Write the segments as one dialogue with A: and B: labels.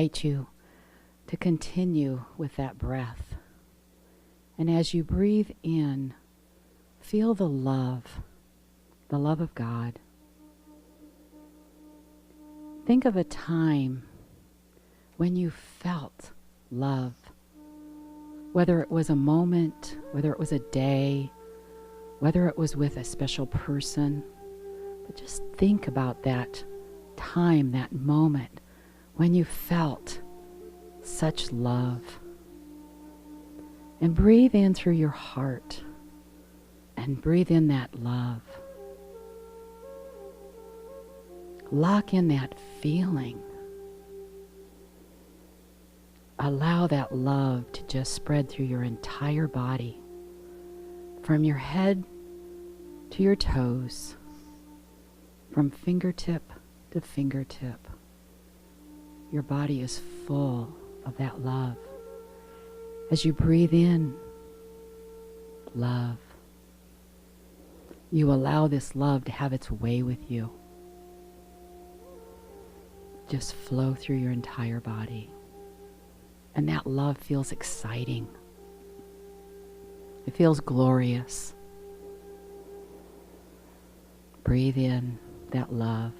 A: invite you to continue with that breath. And as you breathe in, feel the love of God. Think of a time when you felt love, whether it was a moment, whether it was a day, whether it was with a special person. But just think about that time, that moment when you felt such love. And breathe in through your heart and breathe in that love. Lock in that feeling. Allow that love to just spread through your entire body, from your head to your toes, from fingertip to fingertip. Your body is full of that love. As you breathe in love, you allow this love to have its way with you. Just flow through your entire body. And that love feels exciting. It feels glorious. Breathe in that love.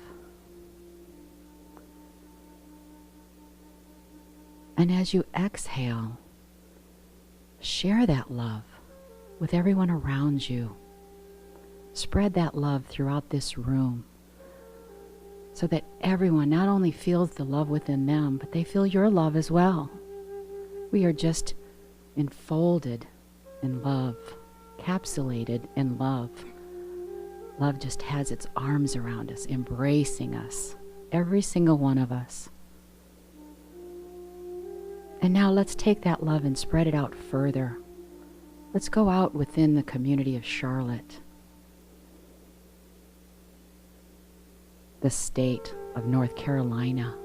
A: And as you exhale, share that love with everyone around you. Spread that love throughout this room so that everyone not only feels the love within them, but they feel your love as well. We are just enfolded in love, capsulated in love. Love just has its arms around us, embracing us, every single one of us. And now let's take that love and spread it out further. Let's go out within the community of Charlotte, the state of North Carolina,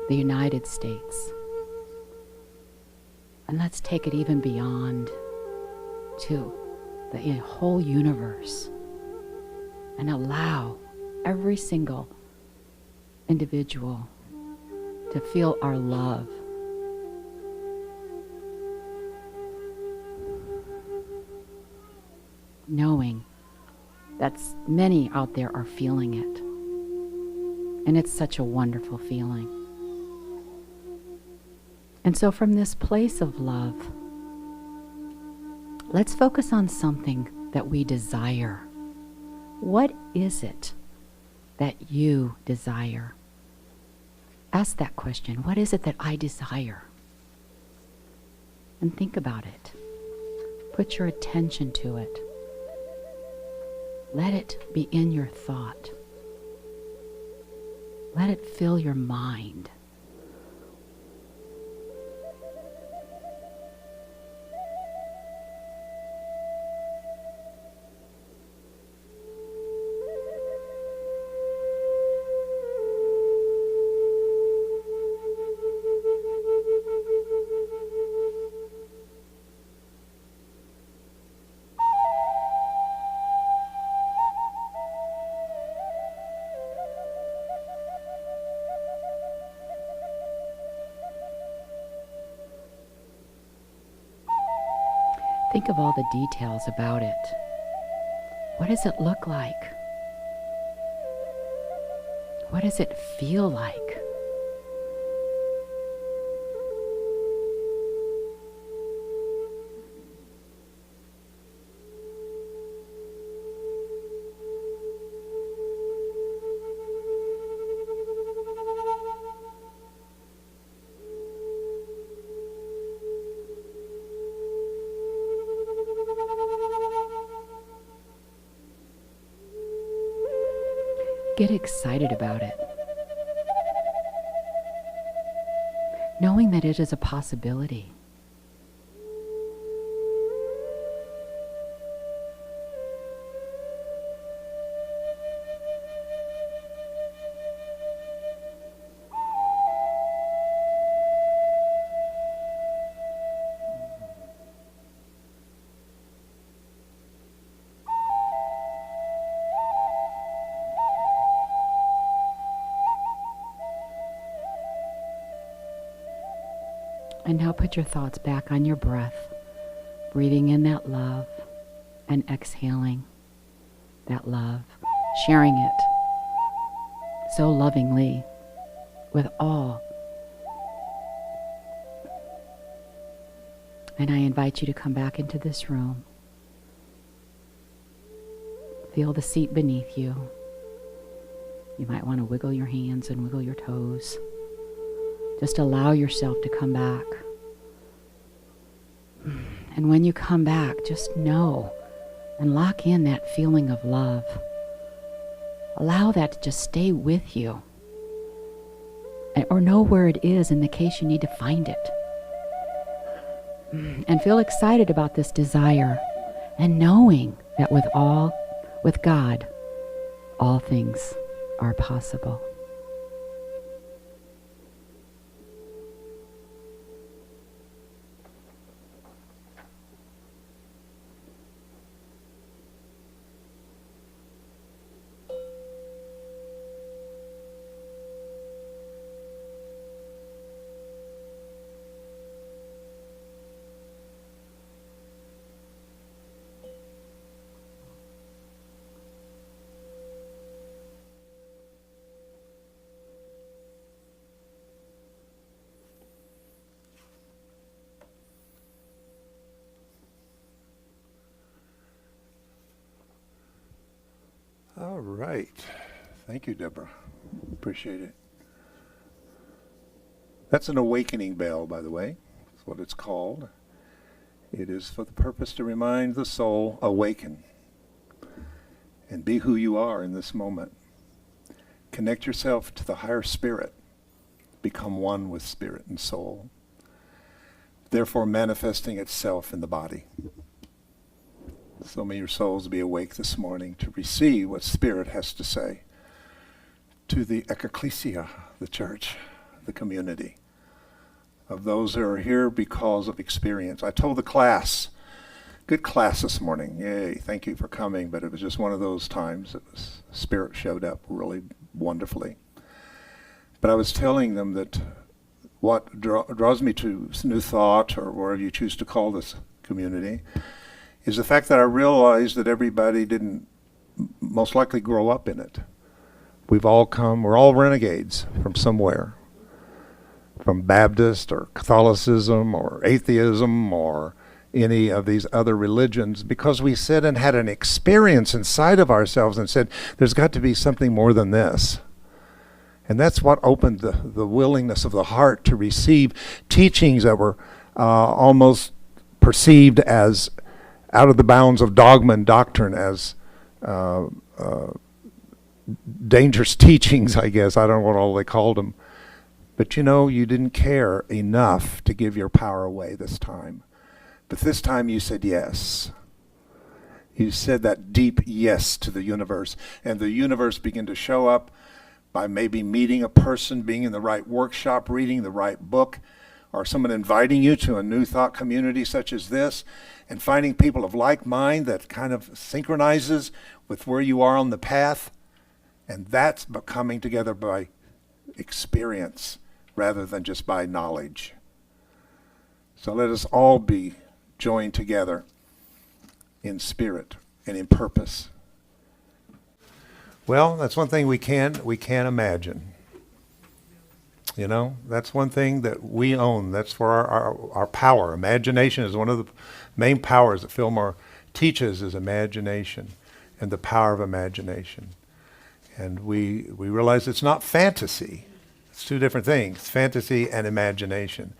A: the United States. And let's take it even beyond to the whole universe and allow every single individual to feel our love. Knowing that many out there are feeling it. And it's such a wonderful feeling. And so from this place of love, let's focus on something that we desire. What is it that you desire? Ask that question. What is it that I desire? And think about it. Put your attention to it. Let it be in your thought. Let it fill your mind. Think of all the details about it. What does it look like? What does it feel like? Get excited about it, knowing that it is a possibility. And now put your thoughts back on your breath, breathing in that love and exhaling that love, sharing it so lovingly with all. And I invite you to come back into this room. Feel the seat beneath you. You might want to wiggle your hands and wiggle your toes. Just allow yourself to come back. And when you come back, just know and lock in that feeling of love. Allow that to just stay with you. Or know where it is in the case you need to find it. And feel excited about this desire and knowing that with God, all things are possible.
B: All right. Thank you, Deborah. Appreciate it. That's an awakening bell, by the way. That's what it's called. It is for the purpose to remind the soul, awaken and be who you are in this moment. Connect yourself to the higher spirit. Become one with spirit and soul, therefore manifesting itself in the body. So may your souls be awake this morning to receive what Spirit has to say to the ecclesia, the church, the community, of those who are here because of experience. I told the class, good class this morning, yay, thank you for coming, but it was just one of those times that Spirit showed up really wonderfully. But I was telling them that what draws me to New Thought, or whatever you choose to call this community, is the fact that I realized that everybody didn't most likely grow up in it. We're all renegades from somewhere, from Baptist or Catholicism or atheism or any of these other religions, because we sit and had an experience inside of ourselves and said, there's got to be something more than this. And that's what opened the willingness of the heart to receive teachings that were almost perceived as out of the bounds of dogma and doctrine, as dangerous teachings, I guess. I don't know what all they called them. But you didn't care enough to give your power away this time. But this time you said yes. You said that deep yes to the universe. And the universe began to show up by maybe meeting a person, being in the right workshop, reading the right book, or someone inviting you to a New Thought community such as this, and finding people of like mind that kind of synchronizes with where you are on the path. And that's coming together by experience rather than just by knowledge. So let us all be joined together in spirit and in purpose. Well, that's one thing we can't imagine. That's one thing that we own. That's for our power. Imagination is one of the main powers that Fillmore teaches, is imagination and the power of imagination. And we realize it's not fantasy. It's two different things, fantasy and imagination.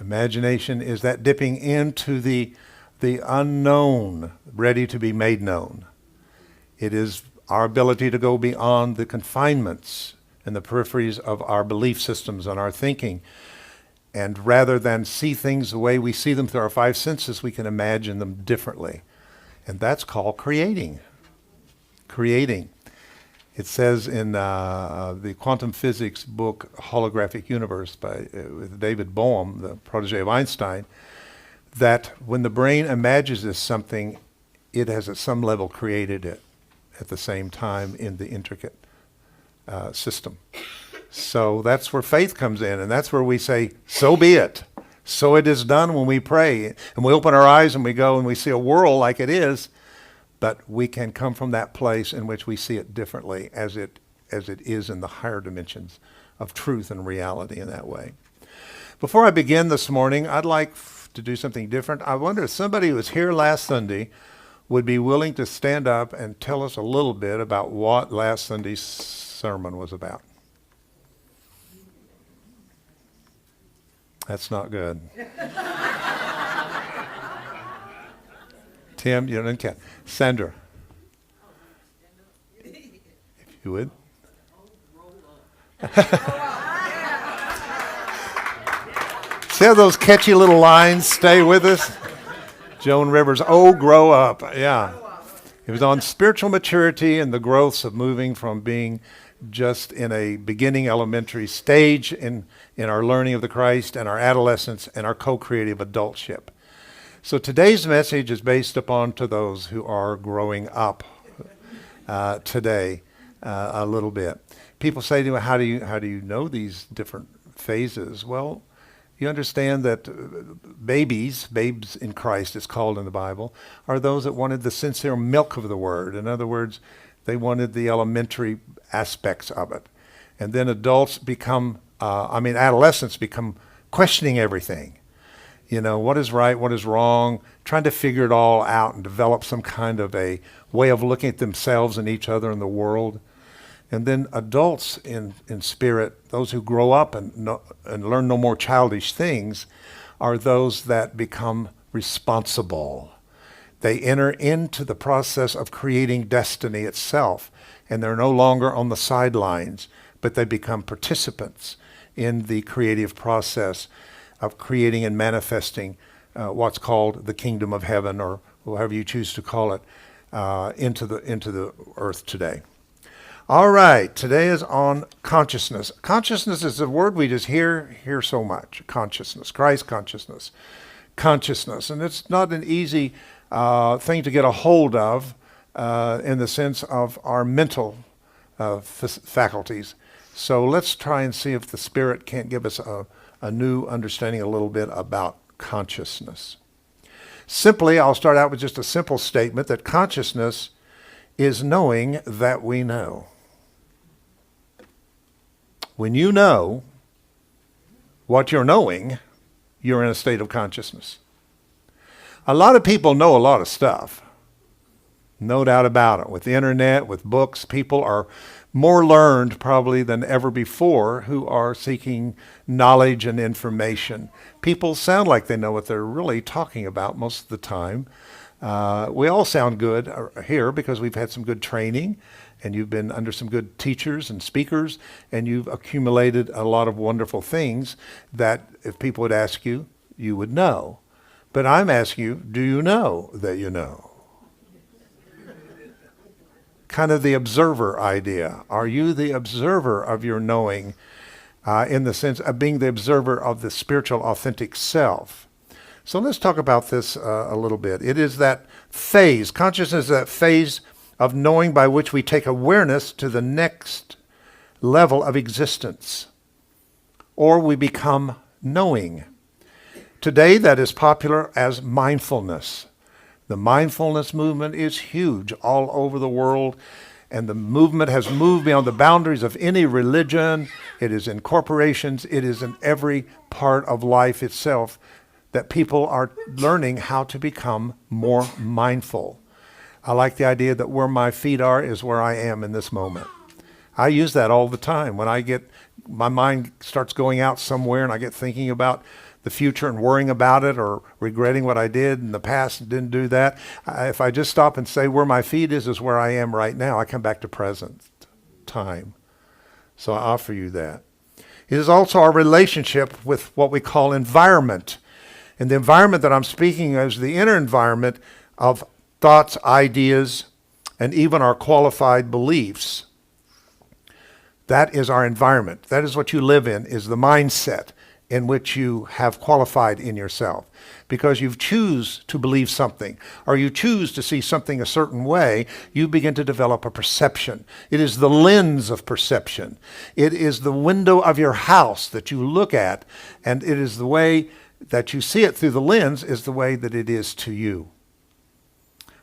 B: Imagination is that dipping into the unknown, ready to be made known. It is our ability to go beyond the confinements and the peripheries of our belief systems and our thinking. And rather than see things the way we see them through our five senses, we can imagine them differently. And that's called creating. Creating. It says in the quantum physics book, Holographic Universe, with David Bohm, the protege of Einstein, that when the brain imagines something, it has at some level created it at the same time in the intricate system. So that's where faith comes in, and that's where we say, so be it. So it is done when we pray and we open our eyes and we go and we see a world like it is, but we can come from that place in which we see it differently as it is in the higher dimensions of truth and reality in that way. Before I begin this morning, I'd like to do something different. I wonder if somebody who was here last Sunday would be willing to stand up and tell us a little bit about what last Sunday's sermon was about. That's not good. Tim, you don't count. Sandra, if you would. See how those catchy little lines stay with us? Joan Rivers, oh, grow up. Yeah. It was on spiritual maturity and the growths of moving from being just in a beginning elementary stage in our learning of the Christ and our adolescence and our co-creative adultship. So today's message is based upon to those who are growing up today a little bit. People say to me, how do you know these different phases? Well, you understand that babes in Christ, it's called in the Bible, are those that wanted the sincere milk of the word. In other words, they wanted the elementary aspects of it. And then adults adolescents become questioning everything. You know, what is right, what is wrong, trying to figure it all out and develop some kind of a way of looking at themselves and each other and the world. And then adults in spirit, those who grow up and learn no more childish things, are those that become responsible. They enter into the process of creating destiny itself, and they're no longer on the sidelines, but they become participants in the creative process of creating and manifesting what's called the kingdom of heaven, or however you choose to call it, into the earth today. All right, today is on consciousness. Consciousness is a word we just hear so much. Consciousness, Christ consciousness, and it's not an easy thing to get a hold of in the sense of our mental faculties. So let's try and see if the Spirit can't give us a new understanding a little bit about consciousness. Simply, I'll start out with just a simple statement that consciousness is knowing that we know. When you know what you're knowing, you're in a state of consciousness. A lot of people know a lot of stuff. No doubt about it. With the internet, with books, people are more learned probably than ever before who are seeking knowledge and information. People sound like they know what they're really talking about most of the time. We all sound good here because we've had some good training and you've been under some good teachers and speakers and you've accumulated a lot of wonderful things that if people would ask you, you would know. But I'm asking you, do you know that you know? Kind of the observer idea. Are you the observer of your knowing in the sense of being the observer of the spiritual authentic self? So let's talk about this a little bit. It is that phase, consciousness is that phase of knowing by which we take awareness to the next level of existence, or we become knowing. Today that is popular as mindfulness. The mindfulness movement is huge all over the world, and the movement has moved beyond the boundaries of any religion. It is in corporations. It is in every part of life itself that people are learning how to become more mindful. I like the idea that where my feet are is where I am in this moment. I use that all the time. When my mind starts going out somewhere and I get thinking about the future and worrying about it or regretting what I did in the past and didn't do that. If I just stop and say where my feet is where I am right now, I come back to present time. So I offer you that. It is also our relationship with what we call environment. And the environment that I'm speaking of is the inner environment of thoughts, ideas, and even our qualified beliefs. That is our environment. That is what you live in, is the mindset in which you have qualified in yourself. Because you choose to believe something, or you choose to see something a certain way, you begin to develop a perception. It is the lens of perception. It is the window of your house that you look at, and it is the way that you see it through the lens is the way that it is to you.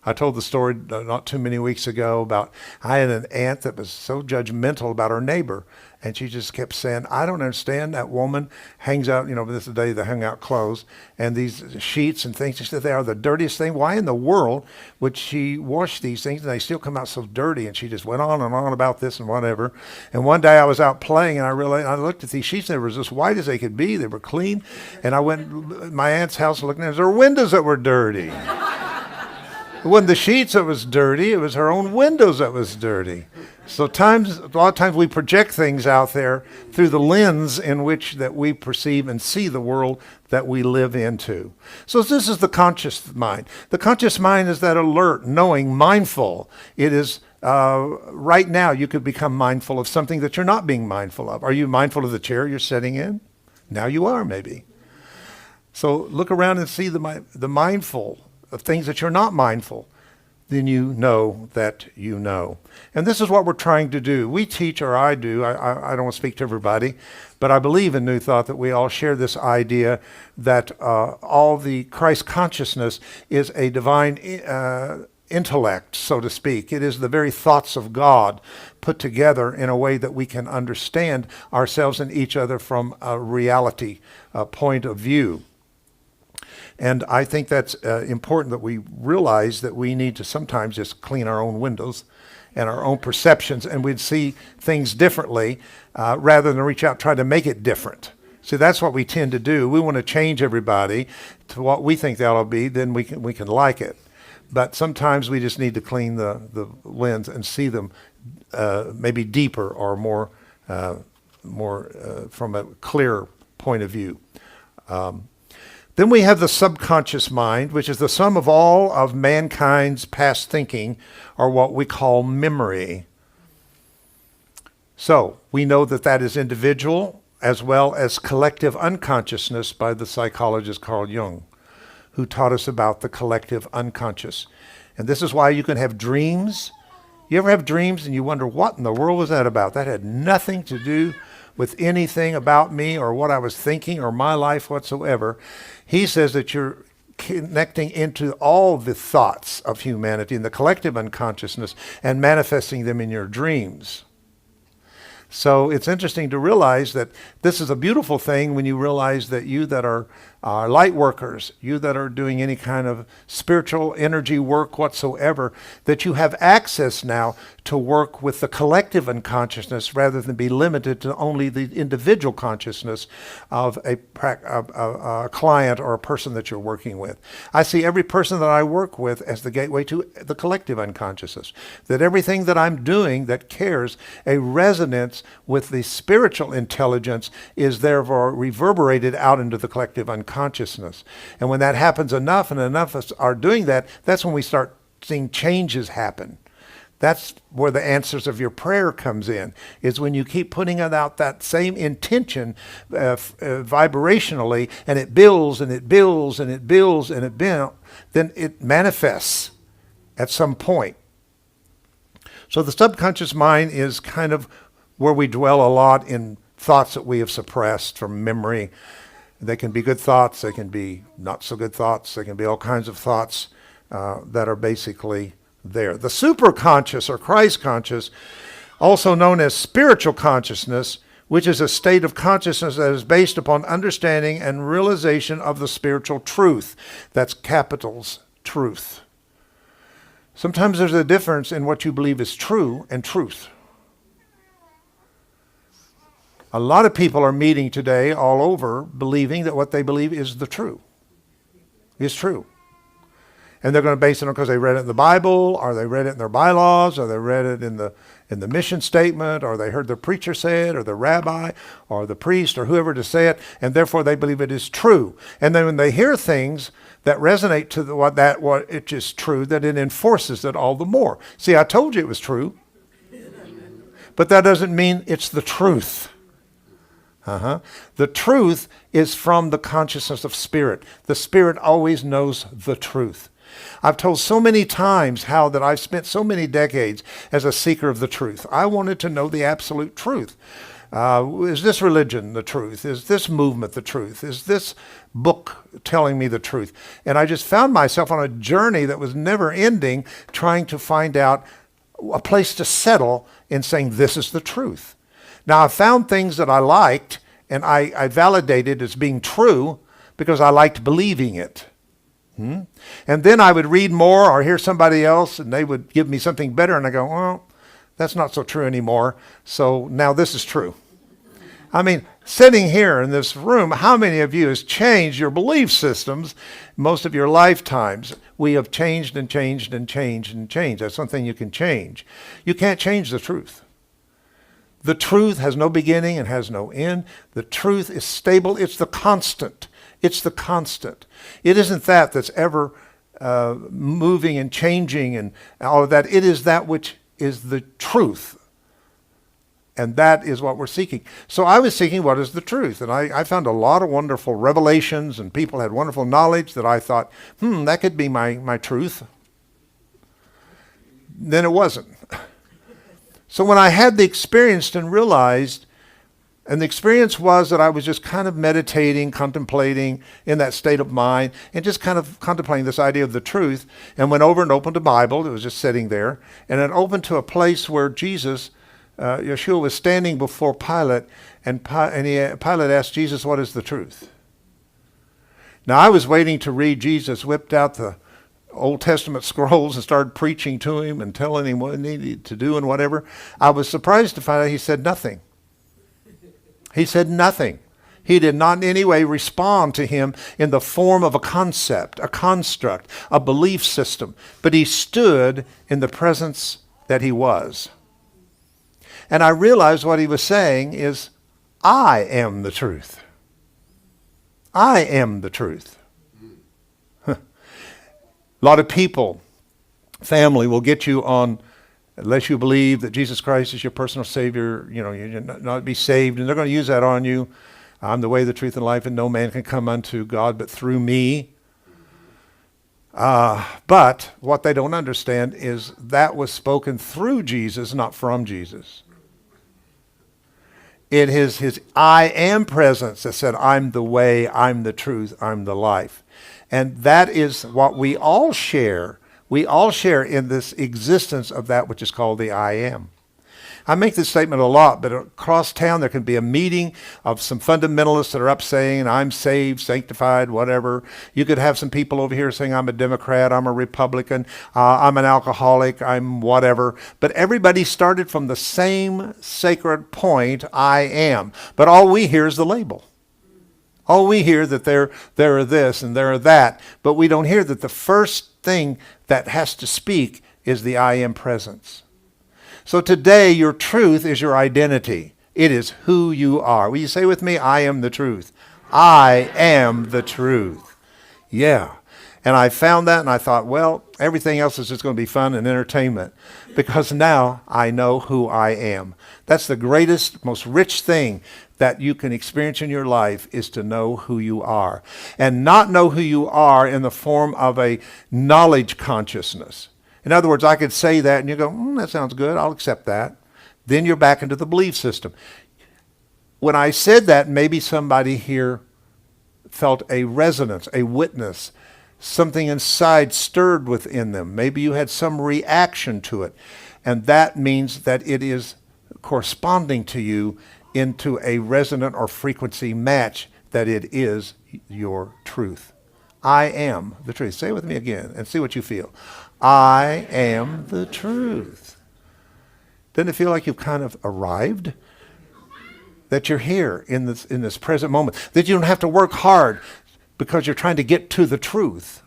B: I told the story not too many weeks ago about I had an aunt that was so judgmental about her neighbor. And she just kept saying, I don't understand. That woman hangs out, this is the day they hung out clothes, and these sheets and things. She said, they are the dirtiest thing. Why in the world would she wash these things and they still come out so dirty? And she just went on and on about this and whatever. And one day I was out playing and I looked at these sheets and they were as white as they could be. They were clean. And I went to my aunt's house looking at there were windows that were dirty. It wasn't the sheets that was dirty. It was her own windows that was dirty. So a lot of times we project things out there through the lens in which that we perceive and see the world that we live into. So this is the conscious mind. The conscious mind is that alert, knowing, mindful. It is right now you could become mindful of something that you're not being mindful of. Are you mindful of the chair you're sitting in? Now you are, maybe. So look around and see the mindful of things that you're not mindful. Then you know that you know. And this is what we're trying to do. We teach, or I do, I don't want to speak to everybody, but I believe in New Thought that we all share this idea that all the Christ consciousness is a divine intellect, so to speak. It is the very thoughts of God put together in a way that we can understand ourselves and each other from a reality point of view. And I think that's important that we realize that we need to sometimes just clean our own windows and our own perceptions, and we'd see things differently rather than reach out and try to make it different. See, that's what we tend to do. We want to change everybody to what we think they ought to be, then we can like it. But sometimes we just need to clean the lens and see them maybe deeper or more from a clear point of view. Then we have the subconscious mind, which is the sum of all of mankind's past thinking, or what we call memory. So we know that is individual as well as collective unconsciousness by the psychologist Carl Jung, who taught us about the collective unconscious. And this is why you can have dreams. You ever have dreams and you wonder, what in the world was that about? That had nothing to do with anything about me or what I was thinking or my life whatsoever. He says that you're connecting into all the thoughts of humanity in the collective unconsciousness and manifesting them in your dreams. So it's interesting to realize that this is a beautiful thing when you realize that you that are light workers, you that are doing any kind of spiritual energy work whatsoever, that you have access now to work with the collective unconsciousness rather than be limited to only the individual consciousness of a client or a person that you're working with. I see every person that I work with as the gateway to the collective unconsciousness, that everything that I'm doing that carries a resonance with the spiritual intelligence is therefore reverberated out into the collective unconsciousness. And when that happens enough and enough of us are doing that, that's when we start seeing changes happen. That's where the answers of your prayer comes in, is when you keep putting out that same intention vibrationally, and it builds and it builds and it builds and it builds, then it manifests at some point. So the subconscious mind is kind of where we dwell a lot in thoughts that we have suppressed from memory. They can be good thoughts, they can be not so good thoughts, they can be all kinds of thoughts that are basically there. The superconscious or Christ conscious, also known as spiritual consciousness, which is a state of consciousness that is based upon understanding and realization of the spiritual truth. That's capitals, truth. Sometimes there's a difference in what you believe is true and truth. A lot of people are meeting today all over believing that what they believe is the true. Is true. And they're going to base it on because they read it in the Bible, or they read it in their bylaws, or they read it in the mission statement, or they heard the preacher say it, or the rabbi, or the priest, or whoever to say it, and therefore they believe it is true. And then when they hear things that resonate to what it is true, that it enforces it all the more. See, I told you it was true, but that doesn't mean it's the truth. The truth is from the consciousness of spirit. The spirit always knows the truth. I've told so many times how that I've spent so many decades as a seeker of the truth. I wanted to know the absolute truth. Is this religion the truth? Is this movement the truth? Is this book telling me the truth? And I just found myself on a journey that was never ending, trying to find out a place to settle in saying this is the truth. Now I found things that I liked, and I validated as being true because I liked believing it. And then I would read more or hear somebody else and they would give me something better, and I go, well, that's not so true anymore. So now this is true. I mean, sitting here in this room, how many of you has changed your belief systems most of your lifetimes? We have changed and changed and changed and changed. That's something you can change. You can't change the truth. The truth has no beginning and has no end. The truth is stable. It's the constant. It's the constant. It isn't that that's ever moving and changing and all of that. It is that which is the truth. And that is what we're seeking. So I was seeking what is the truth. And I found a lot of wonderful revelations, and people had wonderful knowledge that I thought, that could be my truth. Then it wasn't. So when I had the experience and realized, and the experience was that I was just kind of meditating, contemplating in that state of mind, and just kind of contemplating this idea of the truth, and went over and opened a Bible. It was just sitting there. And it opened to a place where Jesus, Yeshua, was standing before Pilate, and Pilate asked Jesus, what is the truth? Now I was waiting to read. Jesus whipped out the Old Testament scrolls and started preaching to him and telling him what he needed to do and whatever. I was surprised to find out he said nothing. He said nothing. He did not in any way respond to him in the form of a concept, a construct, a belief system, but he stood in the presence that he was. And I realized what he was saying is, I am the truth. I am the truth. A lot of people, family, will get you on, unless you believe that Jesus Christ is your personal Savior, you're not be saved, and they're going to use that on you. I'm the way, the truth, and life, and no man can come unto God but through me. But what they don't understand is that was spoken through Jesus, not from Jesus. It is his I am presence that said, I'm the way, I'm the truth, I'm the life. And that is what we all share. We all share in this existence of that which is called the I am. I make this statement a lot, but across town there can be a meeting of some fundamentalists that are up saying, I'm saved, sanctified, whatever. You could have some people over here saying, I'm a Democrat, I'm a Republican, I'm an alcoholic, I'm whatever. But everybody started from the same sacred point, I am. But all we hear is the label. All we hear that there are this and there are that. But we don't hear that the first thing that has to speak is the I am presence. So today, your truth is your identity. It is who you are. Will you say with me, I am the truth? I am the truth. Yeah. And I found that and I thought, well, everything else is just going to be fun and entertainment because now I know who I am. That's the greatest, most rich thing that you can experience in your life is to know who you are. And not know who you are in the form of a knowledge consciousness. In other words, I could say that and you go, that sounds good, I'll accept that. Then you're back into the belief system. When I said that, maybe somebody here felt a resonance, a witness, something inside stirred within them. Maybe you had some reaction to it. And that means that it is corresponding to you into a resonant or frequency match that it is your truth. I am the truth. Say it with me again and see what you feel. I am the truth. Doesn't it feel like you've kind of arrived? That you're here in this present moment. That you don't have to work hard because you're trying to get to the truth.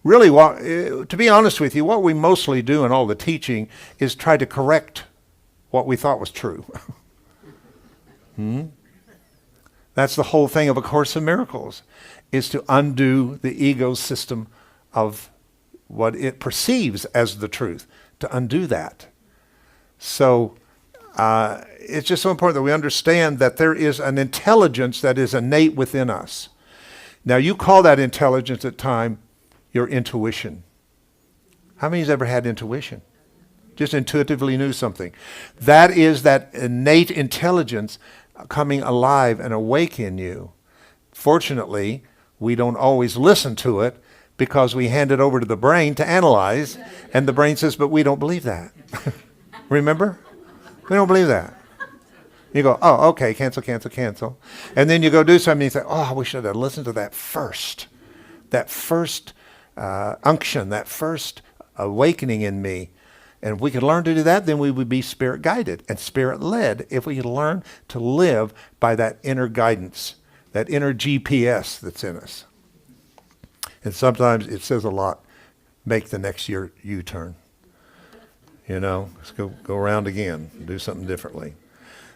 B: Really, to be honest with you, what we mostly do in all the teaching is try to correct what we thought was true. That's the whole thing of A Course in Miracles, is to undo the ego system of what it perceives as the truth, to undo that. So it's just so important that we understand that there is an intelligence that is innate within us. Now you call that intelligence at time your intuition. How many has ever had intuition? Just intuitively knew something. That is that innate intelligence coming alive and awake in you. Fortunately, we don't always listen to it because we hand it over to the brain to analyze, and the brain says, but we don't believe that. Remember? We don't believe that. You go, oh, okay, cancel, cancel, cancel. And then you go do something and you say, oh, we should have listened to that first. That first unction, that first awakening in me. And if we could learn to do that, then we would be spirit guided and spirit led if we could learn to live by that inner guidance, that inner GPS that's in us. And sometimes it says a lot, make the next year U-turn. You know, let's go around again, do something differently.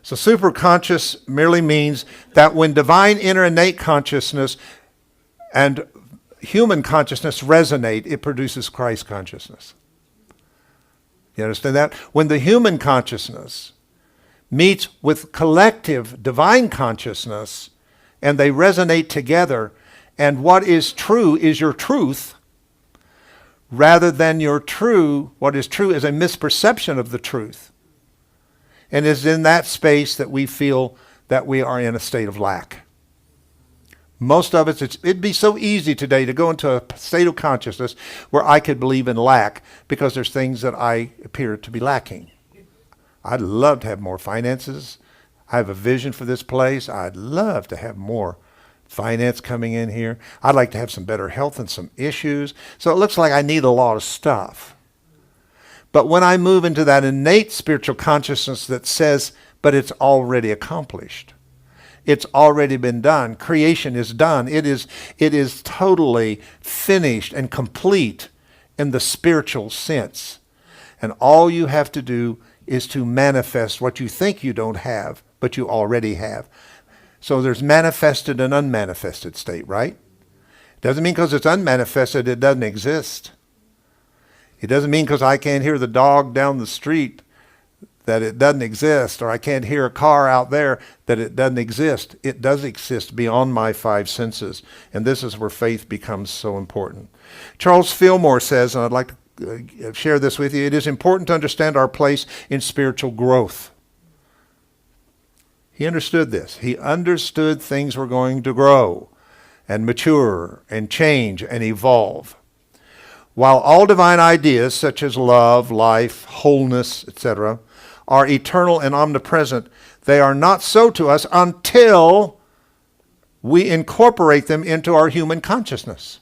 B: So superconscious merely means that when divine inner innate consciousness and human consciousness resonate, it produces Christ consciousness. You understand that? When the human consciousness meets with collective divine consciousness and they resonate together, and what is true is your truth, rather than what is true is a misperception of the truth. And it's in that space that we feel that we are in a state of lack. Most of us, it'd be so easy today to go into a state of consciousness where I could believe in lack because there's things that I appear to be lacking. I'd love to have more finances. I have a vision for this place. I'd love to have more finance coming in here. I'd like to have some better health and some issues. So it looks like I need a lot of stuff. But when I move into that innate spiritual consciousness that says, but it's already accomplished. It's already been done. Creation is done. It is totally finished and complete in the spiritual sense. And all you have to do is to manifest what you think you don't have, but you already have. So there's manifested and unmanifested state, right? Doesn't mean because it's unmanifested it doesn't exist. It doesn't mean because I can't hear the dog down the street that it doesn't exist, or I can't hear a car out there that it doesn't exist. It does exist beyond my five senses, and this is where faith becomes so important. Charles Fillmore says, and I'd like to share this with you, it is important to understand our place in spiritual growth. He understood this. He understood things were going to grow and mature and change and evolve. While all divine ideas such as love, life, wholeness, etc., are eternal and omnipresent, they are not so to us until we incorporate them into our human consciousness.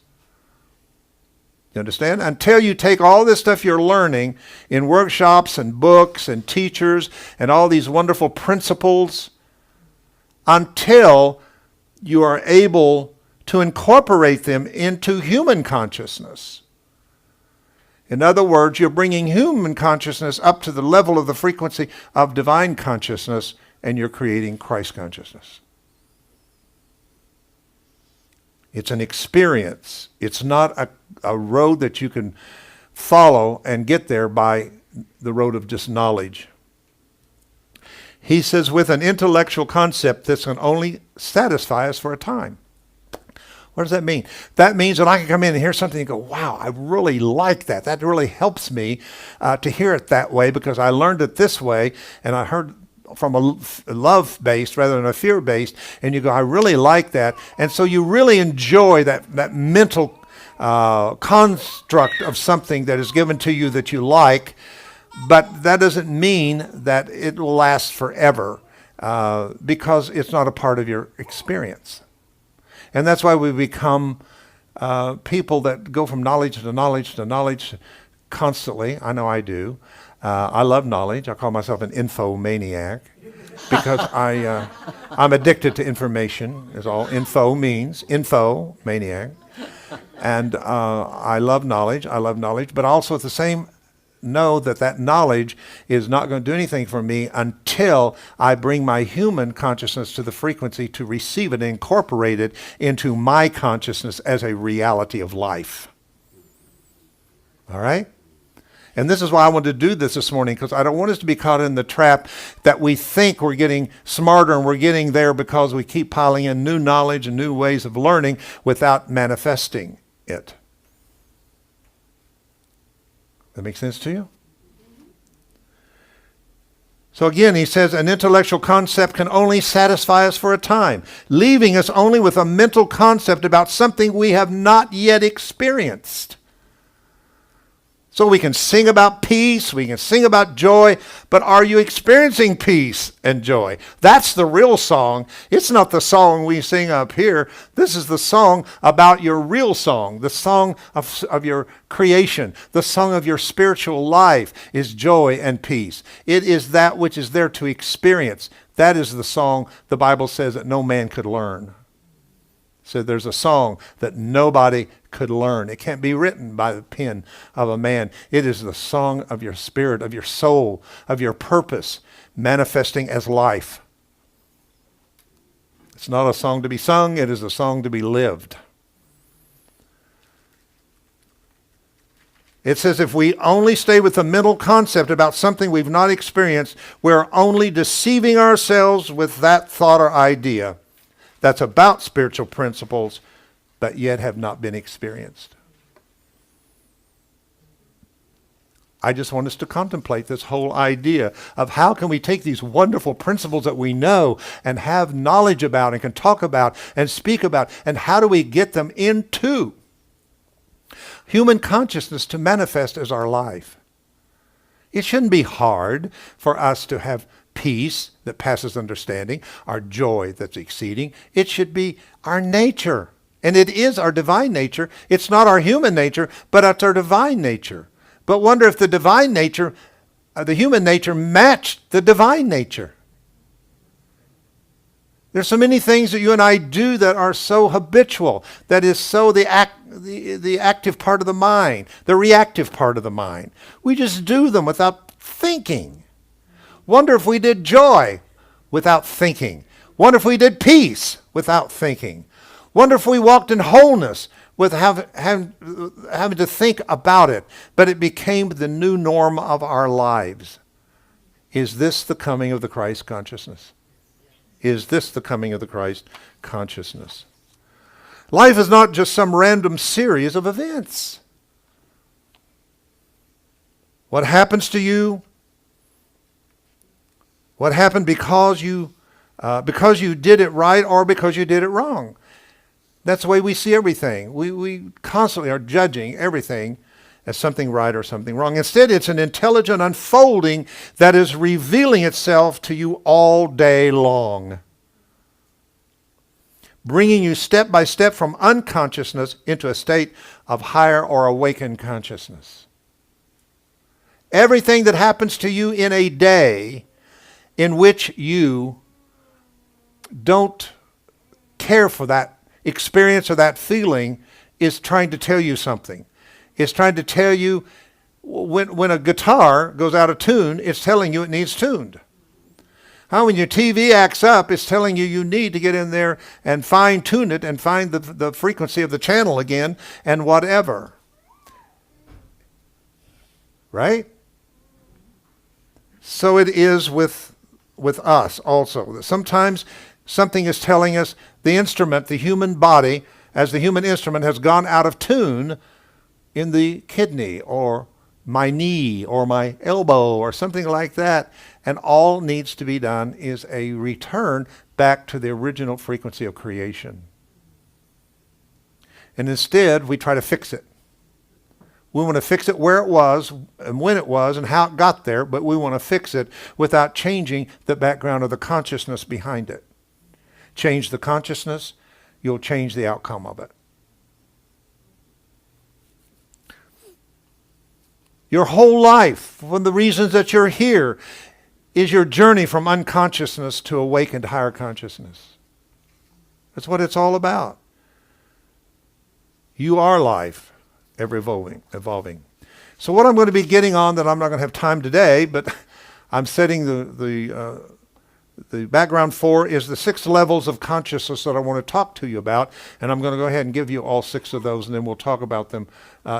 B: You understand? Until you take all this stuff you're learning in workshops and books and teachers and all these wonderful principles, until you are able to incorporate them into human consciousness. In other words, you're bringing human consciousness up to the level of the frequency of divine consciousness, and you're creating Christ consciousness. It's an experience. It's not a road that you can follow and get there by the road of just knowledge. He says, with an intellectual concept, this can only satisfy us for a time. What does that mean? That means that I can come in and hear something and go, wow, I really like that. That really helps me to hear it that way because I learned it this way and I heard from a love-based rather than a fear-based, and you go, I really like that. And so you really enjoy that mental construct of something that is given to you that you like, but that doesn't mean that it will last forever because it's not a part of your experience. And that's why we become people that go from knowledge to knowledge to knowledge constantly. I know I do. I love knowledge. I call myself an infomaniac because I'm addicted to information is all info means. Infomaniac. And I love knowledge. But also at the same know that knowledge is not going to do anything for me until I bring my human consciousness to the frequency to receive it and incorporate it into my consciousness as a reality of life. All right? And this is why I wanted to do this morning, because I don't want us to be caught in the trap that we think we're getting smarter and we're getting there because we keep piling in new knowledge and new ways of learning without manifesting it. That make sense to you? So again, he says an intellectual concept can only satisfy us for a time, leaving us only with a mental concept about something we have not yet experienced. So we can sing about peace, we can sing about joy, but are you experiencing peace and joy? That's the real song. It's not the song we sing up here. This is the song about your real song, the song of your creation, the song of your spiritual life is joy and peace. It is that which is there to experience. That is the song the Bible says that no man could learn. So there's a song that nobody could learn. It can't be written by the pen of a man. It is the song of your spirit, of your soul, of your purpose, manifesting as life. It's not a song to be sung. It is a song to be lived. It says if we only stay with a mental concept about something we've not experienced, we're only deceiving ourselves with that thought or idea that's about spiritual principles, but yet have not been experienced. I just want us to contemplate this whole idea of how can we take these wonderful principles that we know and have knowledge about and can talk about and speak about, and how do we get them into human consciousness to manifest as our life? It shouldn't be hard for us to have peace that passes understanding, our joy that's exceeding. It should be our nature. And it is our divine nature. It's not our human nature, but it's our divine nature. But wonder if the divine nature, the human nature matched the divine nature. There's so many things that you and I do that are so habitual, that is so the active part of the mind, the reactive part of the mind. We just do them without thinking. Wonder if we did joy without thinking. Wonder if we did peace without thinking. Wonder if we walked in wholeness with having to think about it, but it became the new norm of our lives. Is this the coming of the Christ consciousness? Is this the coming of the Christ consciousness? Life is not just some random series of events. What happens to you? What happened because you did it right or because you did it wrong? That's the way we see everything. We constantly are judging everything as something right or something wrong. Instead, it's an intelligent unfolding that is revealing itself to you all day long, bringing you step by step from unconsciousness into a state of higher or awakened consciousness. Everything that happens to you in a day in which you don't care for that experience or that feeling is trying to tell you something. It's trying to tell you when a guitar goes out of tune, it's telling you it needs tuned. How when your TV acts up, it's telling you you need to get in there and fine tune it and find the frequency of the channel again and whatever. Right? So it is with us also. Sometimes something is telling us the instrument, the human body, as the human instrument has gone out of tune in the kidney or my knee or my elbow or something like that. And all needs to be done is a return back to the original frequency of creation. And instead, we try to fix it. We want to fix it where it was and when it was and how it got there, but we want to fix it without changing the background of the consciousness behind it. Change the consciousness, you'll change the outcome of it. Your whole life, one of the reasons that you're here, is your journey from unconsciousness to awakened higher consciousness. That's what it's all about. You are life, ever evolving. So what I'm going to be getting on that I'm not going to have time today, but I'm setting the background for is the 6 levels of consciousness that I want to talk to you about. And I'm going to go ahead and give you all 6 of those, and then we'll talk about them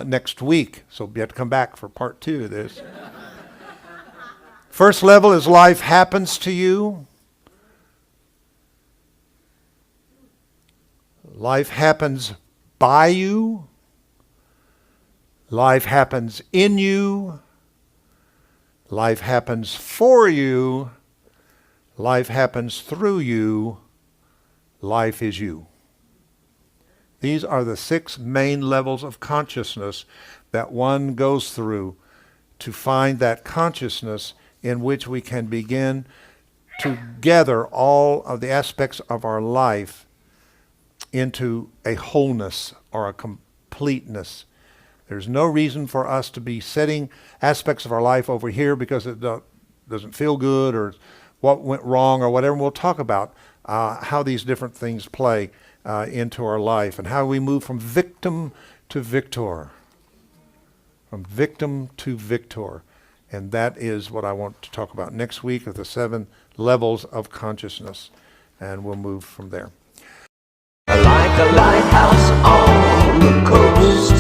B: next week. So you have to come back for part 2 of this. First level is life happens to you. Life happens by you. Life happens in you. Life happens for you. Life happens through you. Life is you. These are the 6 main levels of consciousness that one goes through to find that consciousness in which we can begin to gather all of the aspects of our life into a wholeness or a completeness. There's no reason for us to be setting aspects of our life over here because it doesn't feel good or what went wrong or whatever. We'll talk about how these different things play into our life and how we move from victim to victor. From victim to victor. And that is what I want to talk about next week of the 7 levels of consciousness. And we'll move from there.
C: Like a lighthouse on the coast.